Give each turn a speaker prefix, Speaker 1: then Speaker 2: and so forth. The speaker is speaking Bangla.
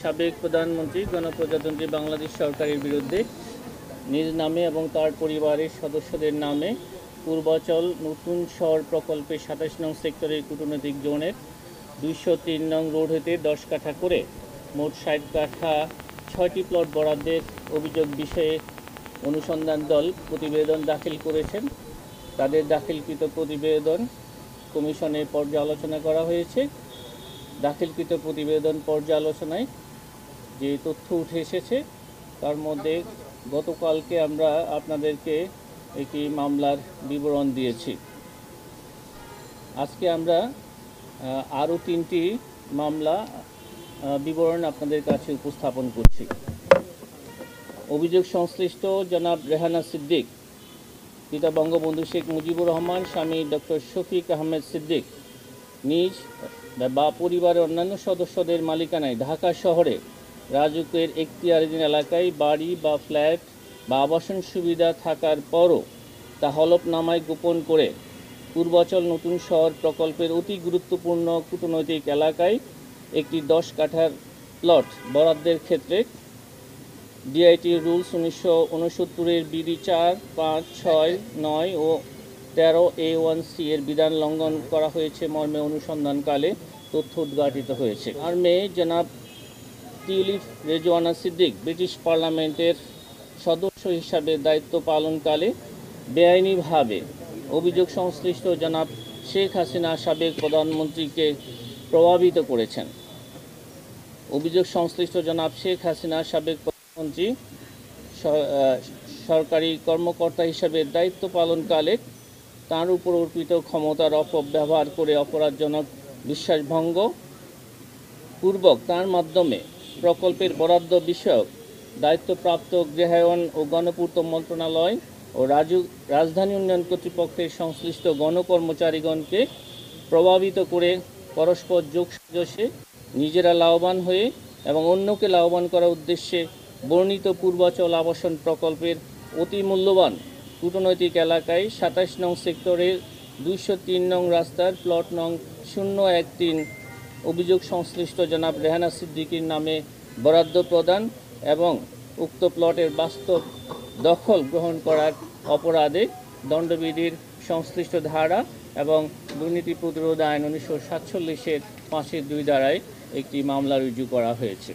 Speaker 1: সাবেক প্রধানমন্ত্রী গণপ্রজাতন্ত্রী বাংলাদেশ সরকারের বিরুদ্ধে নিজ নামে এবং তার পরিবারের সদস্যদের নামে পূর্বাচল নতুন শহর প্রকল্পের ২৭ নং সেক্টরের কূটনৈতিক জোনের ২০৩ নং রোড হতে ১০ কাঠা করে মোট ৬০ কাঠা ৬টি প্লট বরাদ্দের অভিযোগ বিষয়ে অনুসন্ধান দল প্রতিবেদন দাখিল করেছেন। তাদের দাখিলকৃত প্রতিবেদন কমিশনে পর্যালোচনা করা হয়েছে। দাখিলকৃত প্রতিবেদন পর্যালোচনায় যে তথ্য উঠে এসেছে তার মধ্যে গতকালকে আমরা আপনাদেরকে একটি মামলার বিবরণ দিয়েছি। আজকে আমরা আরও ৩টি মামলা বিবরণ আপনাদের কাছে উপস্থাপন করছি। অভিযোগ সংশ্লিষ্ট জনাব রেহানা সিদ্দিক, পিতা বঙ্গবন্ধু শেখ মুজিবুর রহমান, স্বামী ডক্টর শফিক আহমেদ সিদ্দিক নিজ বা পরিবারের অন্যান্য সদস্যদের মালিকানায় ঢাকা শহরে রাজুকের এখতিয়ারাধীন এলাকায় বাড়ি বা ফ্ল্যাট বা আবাসন সুবিধা থাকার পরও তা হলফনামায় গোপন করে পূর্বাচল নতুন শহর প্রকল্পের অতি গুরুত্বপূর্ণ কূটনৈতিক এলাকায় একটি ১০ কাঠার প্লট বরাদ্দের ক্ষেত্রে ডিআইটি রুলস ১৯৬৯-এর বিধি ৪, ৫, ৬, ৯ ও ১৩A1C এর বিধান লঙ্ঘন করা হয়েছে মর্মে অনুসন্ধানকালে তথ্য উদ্ঘাটিত হয়েছে। আর মেয়ে জনাব টিউলিপ রেজওয়ানা সিদ্দিক ব্রিটিশ পার্লামেন্টের সদস্য হিসাবে দায়িত্ব পালনকালে বেআইনিভাবে অভিযোগ সংশ্লিষ্ট জনাব শেখ হাসিনা সাবেক প্রধানমন্ত্রীকে প্রভাবিত করেছেন। অভিযোগ সংশ্লিষ্ট জনাব শেখ হাসিনা সাবেক প্রধানমন্ত্রী সরকারি কর্মকর্তা হিসাবে দায়িত্ব পালনকালে তার উপর অর্পিত ক্ষমতার অপব্যবহার করে অপরাধজনক বিশ্বাসভঙ্গ পূর্বক তার মাধ্যমে প্রকল্পের বরাদ্দ বিষয়ক দায়িত্বপ্রাপ্ত গৃহায়ন ও গণপূর্ত মন্ত্রণালয় ও রাজধানী উন্নয়ন কর্তৃপক্ষের সংশ্লিষ্ট গণকর্মচারীগণকে প্রভাবিত করে পরস্পর যোগসাজশে নিজেরা লাভবান হয়ে এবং অন্যকে লাভবান করার উদ্দেশ্যে বর্ণিত পূর্বাচল আবাসন প্রকল্পের অতি মূল্যবান কূটনৈতিক এলাকায় ২৭ নং সেক্টরের ২০৩ নং রাস্তার প্লট নং ০১৩ অভিযোগ সংশ্লিষ্ট জনাব রেহানা সিদ্দিকীর নামে বরাদ্দ প্রদান এবং উক্ত প্লটের বাস্তব দখল গ্রহণ করার অপরাধে দণ্ডবিধির সংশ্লিষ্ট ধারা এবং দুর্নীতি প্রতিরোধ আইন ১৯৪৭-এর ৫-এর ২ ধারায় একটি মামলা রুজু করা হয়েছে।